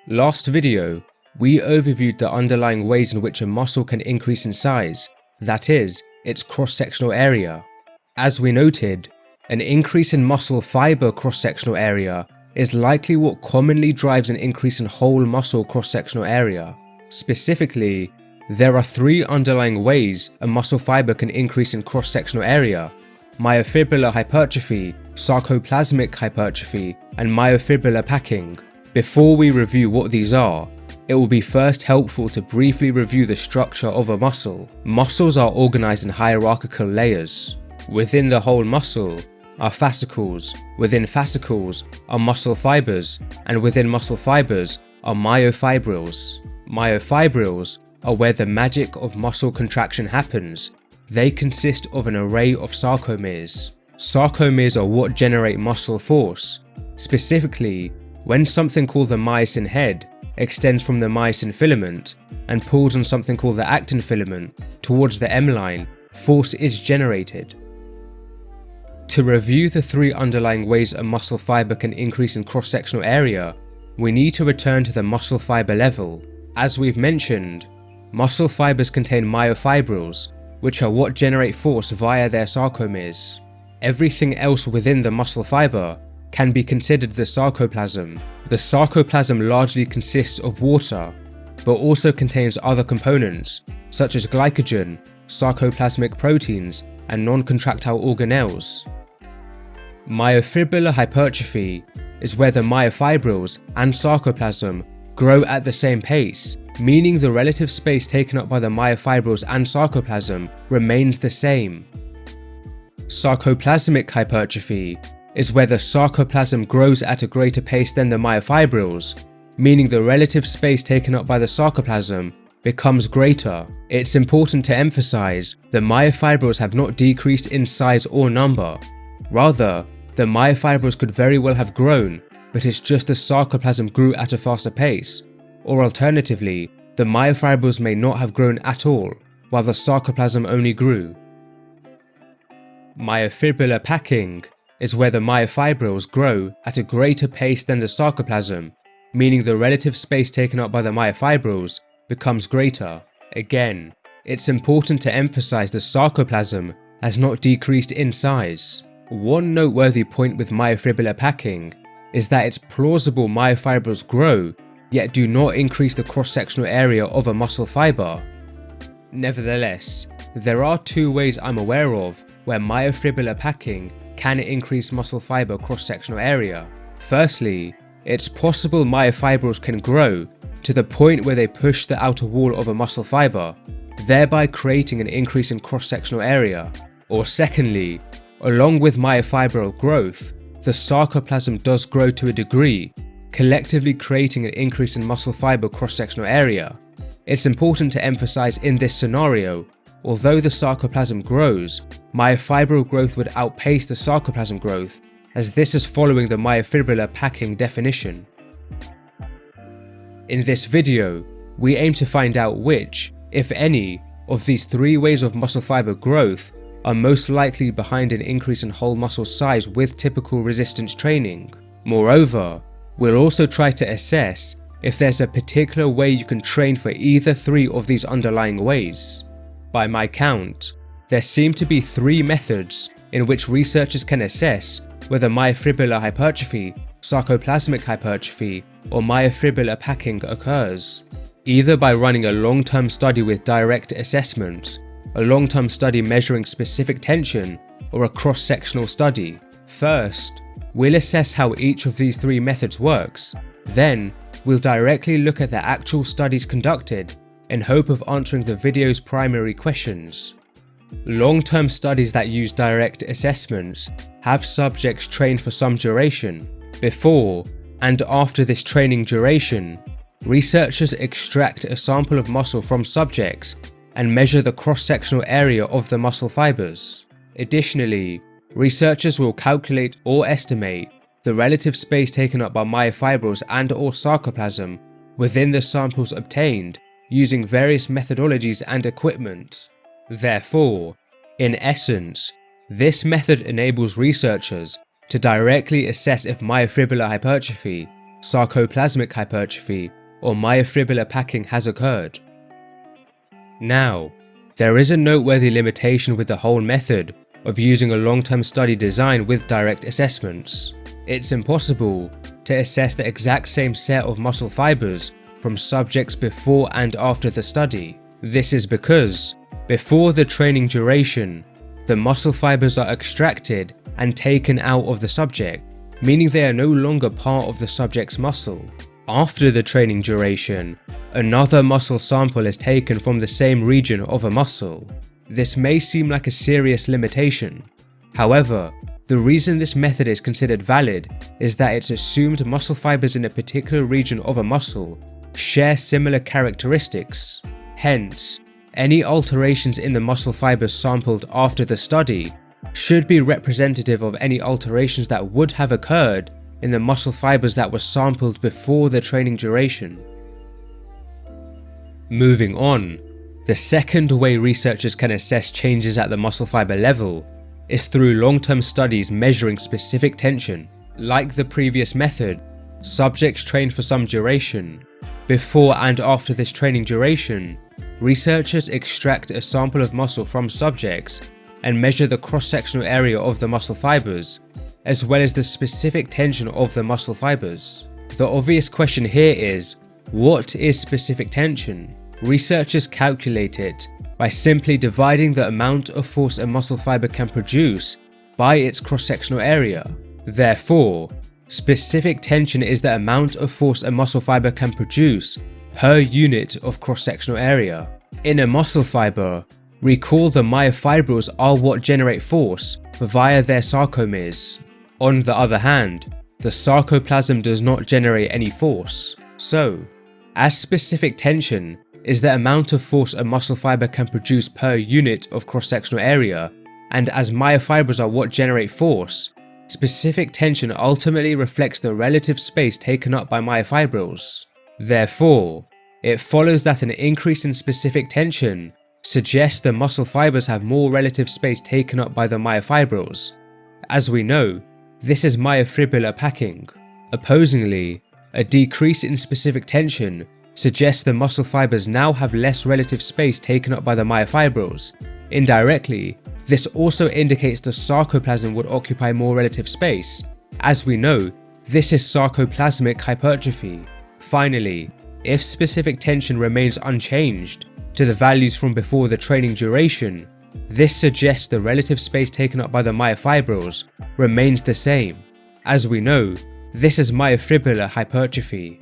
Last video, we overviewed the underlying ways in which a muscle can increase in size, that is, its cross-sectional area. As we noted, an increase in muscle fiber cross-sectional area is likely what commonly drives an increase in whole muscle cross-sectional area. Specifically, there are three underlying ways a muscle fiber can increase in cross-sectional area: myofibrillar hypertrophy, sarcoplasmic hypertrophy, and myofibrillar packing. Before we review what these are, it will be first helpful to briefly review the structure of a muscle. Muscles are organized in hierarchical layers. Within the whole muscle are fascicles, within fascicles are muscle fibers, and within muscle fibers are myofibrils. Myofibrils are where the magic of muscle contraction happens. They consist of an array of sarcomeres. Sarcomeres are what generate muscle force. Specifically, when something called the myosin head extends from the myosin filament and pulls on something called the actin filament towards the M-line, force is generated. To review the three underlying ways a muscle fiber can increase in cross-sectional area, we need to return to the muscle fiber level. As we've mentioned, muscle fibers contain myofibrils, which are what generate force via their sarcomeres. Everything else within the muscle fiber can be considered the sarcoplasm. The sarcoplasm largely consists of water, but also contains other components, such as glycogen, sarcoplasmic proteins, and non-contractile organelles. Myofibrillar hypertrophy is where the myofibrils and sarcoplasm grow at the same pace, meaning the relative space taken up by the myofibrils and sarcoplasm remains the same. Sarcoplasmic hypertrophy is where the sarcoplasm grows at a greater pace than the myofibrils, meaning the relative space taken up by the sarcoplasm becomes greater. It's important to emphasize the myofibrils have not decreased in size or number. Rather, the myofibrils could very well have grown, but it's just the sarcoplasm grew at a faster pace. Or alternatively, the myofibrils may not have grown at all, while the sarcoplasm only grew. Myofibrillar packing is where the myofibrils grow at a greater pace than the sarcoplasm, meaning the relative space taken up by the myofibrils becomes greater. Again, it's important to emphasize the sarcoplasm has not decreased in size. One noteworthy point with myofibrillar packing is that it's plausible myofibrils grow, yet do not increase the cross-sectional area of a muscle fiber. Nevertheless, there are two ways I'm aware of where myofibrillar packing can increase muscle fiber cross-sectional area. Firstly, it's possible myofibrils can grow to the point where they push the outer wall of a muscle fiber, thereby creating an increase in cross-sectional area. Or secondly, along with myofibril growth, the sarcoplasm does grow to a degree, collectively creating an increase in muscle fiber cross-sectional area. It's important to emphasize in this scenario, although the sarcoplasm grows, myofibril growth would outpace the sarcoplasm growth, as this is following the myofibrillar packing definition. In this video, we aim to find out which, if any, of these three ways of muscle fiber growth are most likely behind an increase in whole muscle size with typical resistance training. Moreover, we'll also try to assess if there's a particular way you can train for either three of these underlying ways. By my count, there seem to be three methods in which researchers can assess whether myofibrillar hypertrophy, sarcoplasmic hypertrophy, or myofibrillar packing occurs. Either by running a long-term study with direct assessments, a long-term study measuring specific tension, or a cross-sectional study. First, we'll assess how each of these three methods works. Then, we'll directly look at the actual studies conducted in hope of answering the video's primary questions. Long-term studies that use direct assessments have subjects trained for some duration. Before and after this training duration, researchers extract a sample of muscle from subjects and measure the cross-sectional area of the muscle fibers. Additionally, researchers will calculate or estimate the relative space taken up by myofibrils and/or sarcoplasm within the samples obtained using various methodologies and equipment. Therefore, in essence, this method enables researchers to directly assess if myofibrillar hypertrophy, sarcoplasmic hypertrophy, or myofibrillar packing has occurred. Now, there is a noteworthy limitation with the whole method of using a long-term study design with direct assessments. It's impossible to assess the exact same set of muscle fibers from subjects before and after the study. This is because, before the training duration, the muscle fibers are extracted and taken out of the subject, meaning they are no longer part of the subject's muscle. After the training duration, another muscle sample is taken from the same region of a muscle. This may seem like a serious limitation. However, the reason this method is considered valid is that it's assumed muscle fibers in a particular region of a muscle share similar characteristics. Hence, any alterations in the muscle fibers sampled after the study should be representative of any alterations that would have occurred in the muscle fibers that were sampled before the training duration. Moving on, the second way researchers can assess changes at the muscle fiber level is through long-term studies measuring specific tension. Like the previous method, subjects trained for some duration. Before and after this training duration, researchers extract a sample of muscle from subjects and measure the cross-sectional area of the muscle fibers, as well as the specific tension of the muscle fibers. The obvious question here is, what is specific tension? Researchers calculate it by simply dividing the amount of force a muscle fiber can produce by its cross-sectional area. Therefore, specific tension is the amount of force a muscle fiber can produce per unit of cross-sectional area. In a muscle fiber, recall the myofibrils are what generate force via their sarcomeres. On the other hand, the sarcoplasm does not generate any force. So, as specific tension is the amount of force a muscle fiber can produce per unit of cross-sectional area, and as myofibrils are what generate force, specific tension ultimately reflects the relative space taken up by myofibrils. Therefore, it follows that an increase in specific tension suggests the muscle fibers have more relative space taken up by the myofibrils. As we know, this is myofibrillar packing. Opposingly, a decrease in specific tension suggests the muscle fibers now have less relative space taken up by the myofibrils. Indirectly, this also indicates the sarcoplasm would occupy more relative space. As we know, this is sarcoplasmic hypertrophy. Finally, if specific tension remains unchanged to the values from before the training duration, this suggests the relative space taken up by the myofibrils remains the same. As we know, this is myofibrillar hypertrophy.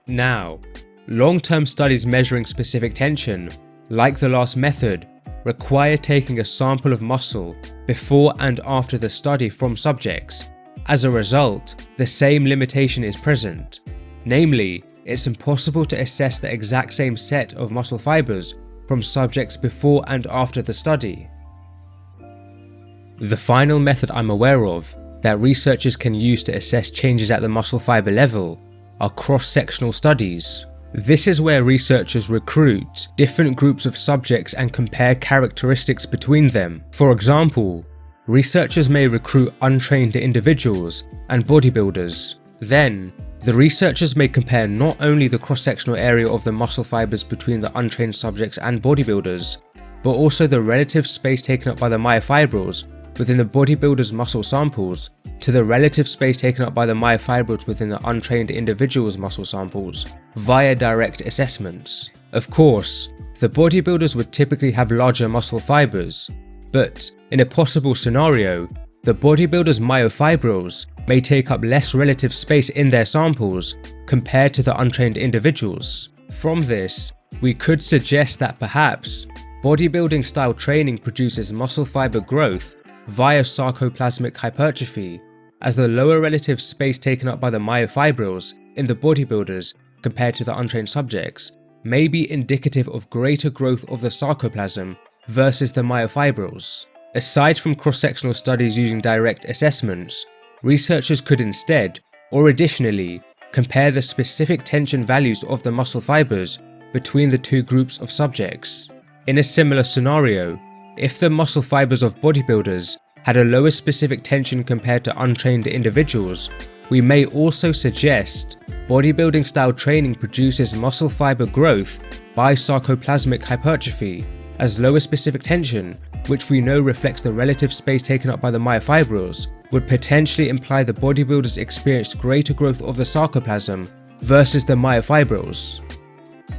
Now, long-term studies measuring specific tension, like the last method, require taking a sample of muscle before and after the study from subjects. As a result, the same limitation is present. Namely, it's impossible to assess the exact same set of muscle fibers from subjects before and after the study. The final method I'm aware of that researchers can use to assess changes at the muscle fiber level are cross-sectional studies. This is where researchers recruit different groups of subjects and compare characteristics between them. For example, researchers may recruit untrained individuals and bodybuilders. Then, the researchers may compare not only the cross-sectional area of the muscle fibers between the untrained subjects and bodybuilders, but also the relative space taken up by the myofibrils within the bodybuilders' muscle samples to the relative space taken up by the myofibrils within the untrained individuals' muscle samples via direct assessments. Of course, the bodybuilders would typically have larger muscle fibers, but in a possible scenario, the bodybuilders' myofibrils may take up less relative space in their samples compared to the untrained individuals. From this, we could suggest that perhaps bodybuilding style training produces muscle fiber growth via sarcoplasmic hypertrophy, as the lower relative space taken up by the myofibrils in the bodybuilders compared to the untrained subjects may be indicative of greater growth of the sarcoplasm versus the myofibrils. Aside from cross-sectional studies using direct assessments, researchers could instead, or additionally, compare the specific tension values of the muscle fibers between the two groups of subjects. In a similar scenario, if the muscle fibers of bodybuilders had a lower specific tension compared to untrained individuals, we may also suggest bodybuilding style training produces muscle fiber growth by sarcoplasmic hypertrophy, as lower specific tension, which we know reflects the relative space taken up by the myofibrils, would potentially imply the bodybuilders experienced greater growth of the sarcoplasm versus the myofibrils.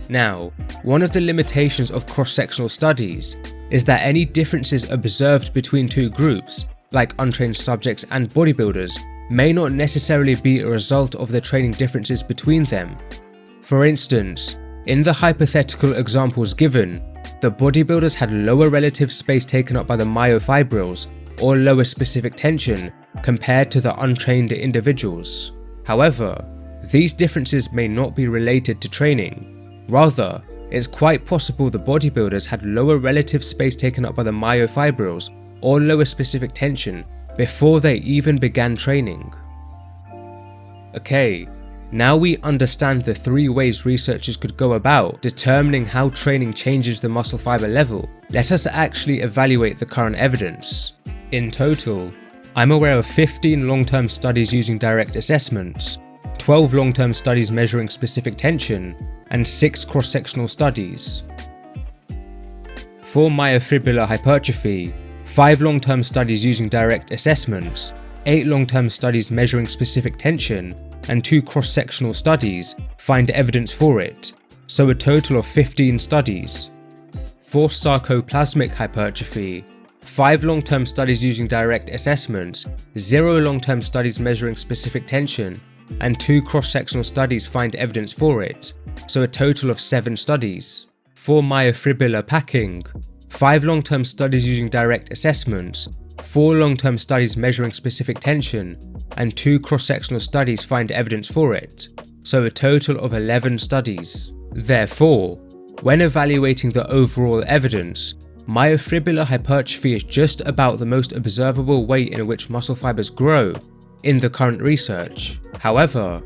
Now, one of the limitations of cross-sectional studies is that any differences observed between two groups, like untrained subjects and bodybuilders, may not necessarily be a result of the training differences between them. For instance, in the hypothetical examples given, the bodybuilders had lower relative space taken up by the myofibrils or lower specific tension compared to the untrained individuals. However, these differences may not be related to training. Rather, it's quite possible the bodybuilders had lower relative space taken up by the myofibrils or lower specific tension before they even began training. Okay, now we understand the 3 ways researchers could go about determining how training changes the muscle fiber level. Let us actually evaluate the current evidence. In total, I'm aware of 15 long-term studies using direct assessments, 12 long-term studies measuring specific tension, and 6 cross-sectional studies. For myofibrillar hypertrophy, 5 long-term studies using direct assessments, 8 long-term studies measuring specific tension, and 2 cross-sectional studies find evidence for it, so a total of 15 studies. For sarcoplasmic hypertrophy, 5 long-term studies using direct assessments, 0 long-term studies measuring specific tension, and 2 cross-sectional studies find evidence for it, so a total of 7 studies. For myofibrillar packing, 5 long-term studies using direct assessments, 4 long-term studies measuring specific tension, and 2 cross-sectional studies find evidence for it, so a total of 11 studies. Therefore, when evaluating the overall evidence, myofibrillar hypertrophy is just about the most observable way in which muscle fibers grow in the current research. However,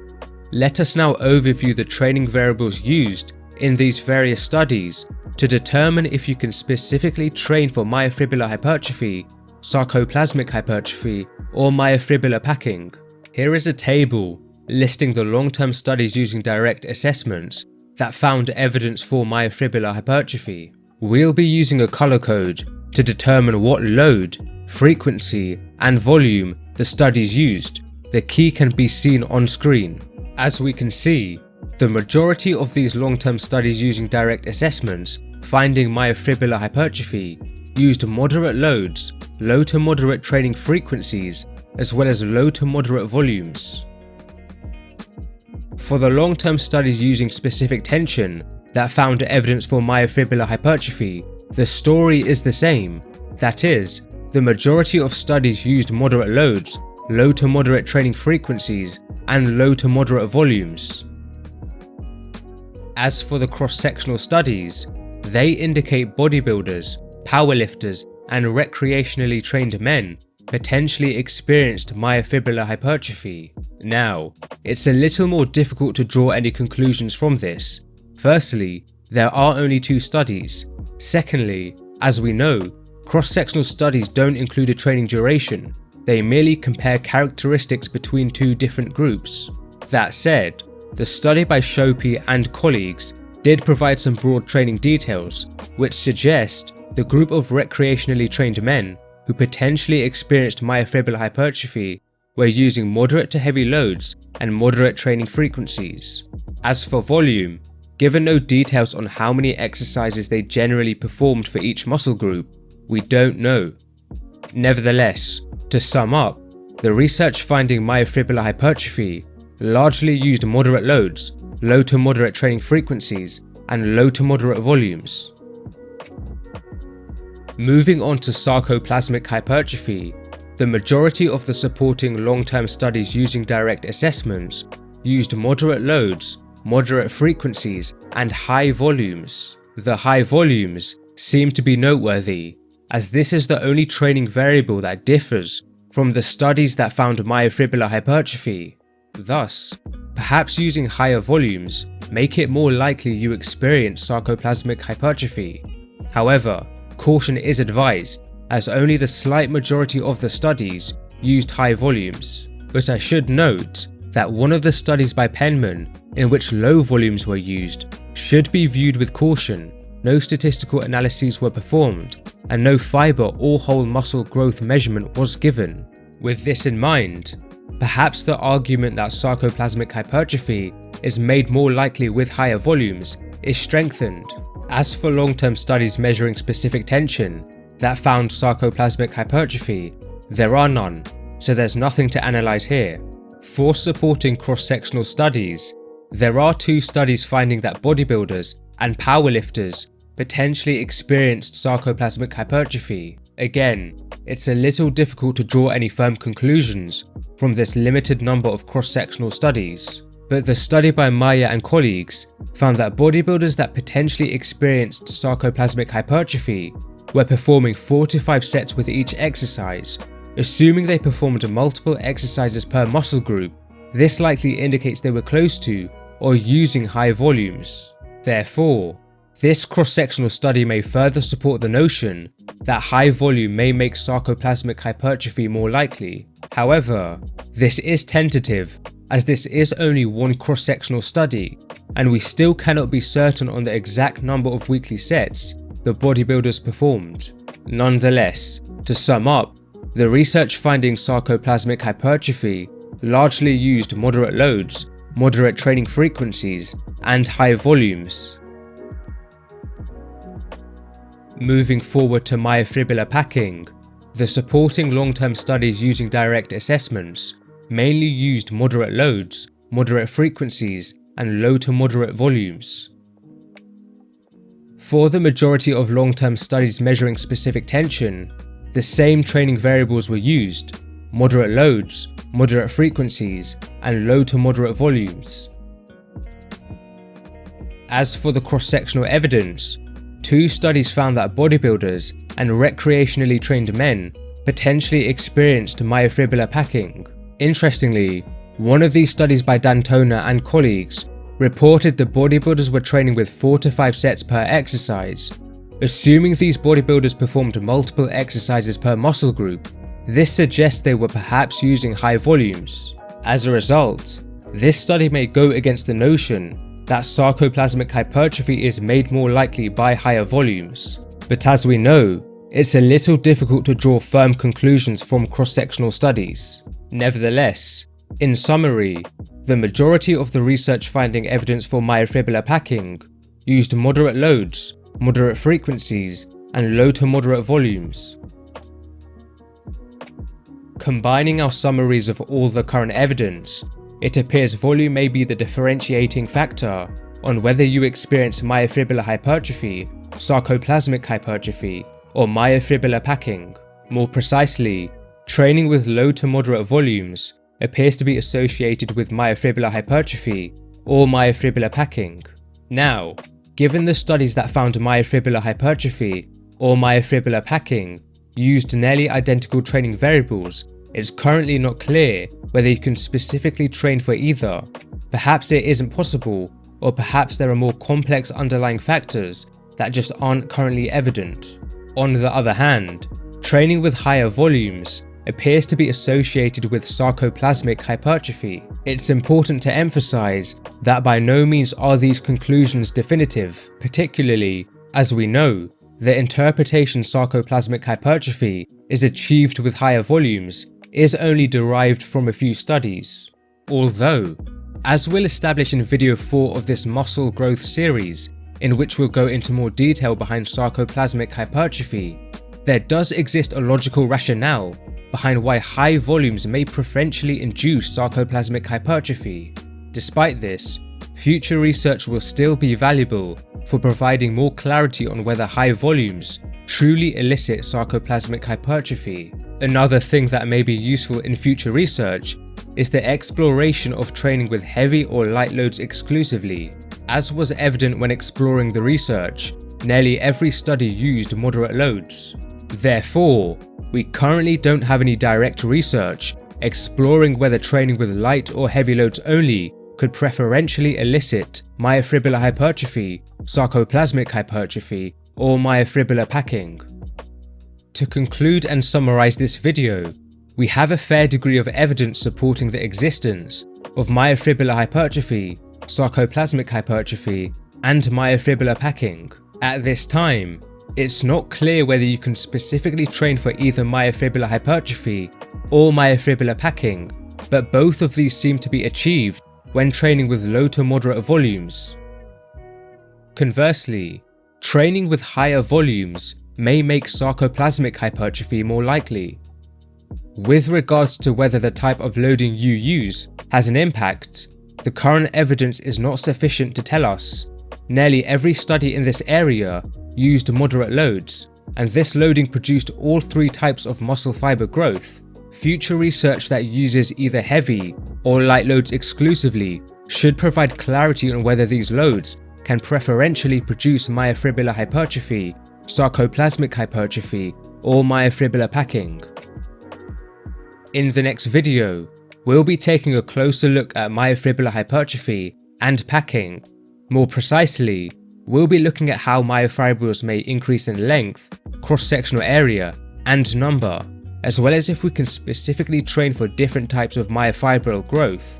let us now overview the training variables used in these various studies to determine if you can specifically train for myofibrillar hypertrophy, sarcoplasmic hypertrophy, or myofibrillar packing. Here is a table listing the long-term studies using direct assessments that found evidence for myofibrillar hypertrophy. We'll be using a color code to determine what load, frequency, and volume the studies used. The key can be seen on screen. As we can see, the majority of these long-term studies using direct assessments finding myofibrillar hypertrophy used moderate loads, low to moderate training frequencies, as well as low to moderate volumes. For the long-term studies using specific tension that found evidence for myofibrillar hypertrophy, the story is the same. That is, the majority of studies used moderate loads, low to moderate training frequencies, and low to moderate volumes. As for the cross-sectional studies, they indicate bodybuilders, powerlifters, and recreationally trained men potentially experienced myofibrillar hypertrophy. Now, it's a little more difficult to draw any conclusions from this. Firstly, there are only 2 studies. Secondly, as we know, cross-sectional studies don't include a training duration. They merely compare characteristics between 2 different groups. That said, the study by Shopee and colleagues did provide some broad training details, which suggest the group of recreationally trained men who potentially experienced myofibrillar hypertrophy were using moderate to heavy loads and moderate training frequencies. As for volume, given no details on how many exercises they generally performed for each muscle group, we don't know. Nevertheless, to sum up, the research finding myofibrillar hypertrophy largely used moderate loads, low to moderate training frequencies, and low to moderate volumes. Moving on to sarcoplasmic hypertrophy, the majority of the supporting long-term studies using direct assessments used moderate loads, moderate frequencies, and high volumes. The high volumes seem to be noteworthy, as this is the only training variable that differs from the studies that found myofibrillar hypertrophy. Thus, perhaps using higher volumes make it more likely you experience sarcoplasmic hypertrophy. However, caution is advised, as only the slight majority of the studies used high volumes. But I should note, that one of the studies by Penman, in which low volumes were used, should be viewed with caution. No statistical analyses were performed, and no fiber or whole muscle growth measurement was given. With this in mind, perhaps the argument that sarcoplasmic hypertrophy is made more likely with higher volumes is strengthened. As for long-term studies measuring specific tension that found sarcoplasmic hypertrophy, there are none, so there's nothing to analyze here. For supporting cross-sectional studies, there are 2 studies finding that bodybuilders and powerlifters potentially experienced sarcoplasmic hypertrophy. Again, it's a little difficult to draw any firm conclusions from this limited number of cross-sectional studies, but the study by Maya and colleagues found that bodybuilders that potentially experienced sarcoplasmic hypertrophy were performing 4 to 5 sets with each exercise. Assuming they performed multiple exercises per muscle group, this likely indicates they were close to or using high volumes. Therefore, this cross-sectional study may further support the notion that high volume may make sarcoplasmic hypertrophy more likely. However, this is tentative, as this is only one cross-sectional study, and we still cannot be certain on the exact number of weekly sets the bodybuilders performed. Nonetheless, to sum up, the research finding sarcoplasmic hypertrophy largely used moderate loads, moderate training frequencies, and high volumes. Moving forward to myofibrillar packing, the supporting long-term studies using direct assessments mainly used moderate loads, moderate frequencies, and low to moderate volumes. For the majority of long-term studies measuring specific tension, the same training variables were used: moderate loads, moderate frequencies, and low to moderate volumes. As for the cross-sectional evidence, 2 studies found that bodybuilders and recreationally trained men potentially experienced myofibrillar packing. Interestingly, one of these studies by D'Antona and colleagues reported the bodybuilders were training with 4 to 5 sets per exercise. Assuming these bodybuilders performed multiple exercises per muscle group, this suggests they were perhaps using high volumes. As a result, this study may go against the notion that sarcoplasmic hypertrophy is made more likely by higher volumes. But as we know, it's a little difficult to draw firm conclusions from cross-sectional studies. Nevertheless, in summary, the majority of the research finding evidence for myofibrillar packing used moderate loads, moderate frequencies, and low to moderate volumes. Combining our summaries of all the current evidence, it appears volume may be the differentiating factor on whether you experience myofibrillar hypertrophy, sarcoplasmic hypertrophy, or myofibrillar packing. More precisely, training with low to moderate volumes appears to be associated with myofibrillar hypertrophy or myofibrillar packing. Now, given the studies that found myofibrillar hypertrophy or myofibrillar packing used nearly identical training variables, it's currently not clear whether you can specifically train for either. Perhaps it isn't possible, or perhaps there are more complex underlying factors that just aren't currently evident. On the other hand, training with higher volumes appears to be associated with sarcoplasmic hypertrophy. It's important to emphasize that by no means are these conclusions definitive, particularly as we know the interpretation sarcoplasmic hypertrophy is achieved with higher volumes is only derived from a few studies. Although, as we'll establish in video 4 of this muscle growth series, in which we'll go into more detail behind sarcoplasmic hypertrophy, there does exist a logical rationale behind why high volumes may preferentially induce sarcoplasmic hypertrophy. Despite this, future research will still be valuable for providing more clarity on whether high volumes truly elicit sarcoplasmic hypertrophy. Another thing that may be useful in future research is the exploration of training with heavy or light loads exclusively. As was evident when exploring the research, nearly every study used moderate loads. Therefore, we currently don't have any direct research exploring whether training with light or heavy loads only could preferentially elicit myofibrillar hypertrophy, sarcoplasmic hypertrophy, or myofibrillar packing. To conclude and summarize this video, we have a fair degree of evidence supporting the existence of myofibrillar hypertrophy, sarcoplasmic hypertrophy, and myofibrillar packing. At this time, it's not clear whether you can specifically train for either myofibrillar hypertrophy or myofibrillar packing, but both of these seem to be achieved when training with low to moderate volumes. Conversely, training with higher volumes may make sarcoplasmic hypertrophy more likely. With regards to whether the type of loading you use has an impact, the current evidence is not sufficient to tell us. Nearly every study in this area used moderate loads, and this loading produced all three types of muscle fiber growth. Future research that uses either heavy or light loads exclusively should provide clarity on whether these loads can preferentially produce myofibrillar hypertrophy, sarcoplasmic hypertrophy, or myofibrillar packing. In the next video, we'll be taking a closer look at myofibrillar hypertrophy and packing. More precisely, we'll be looking at how myofibrils may increase in length, cross-sectional area, and number, as well as if we can specifically train for different types of myofibril growth.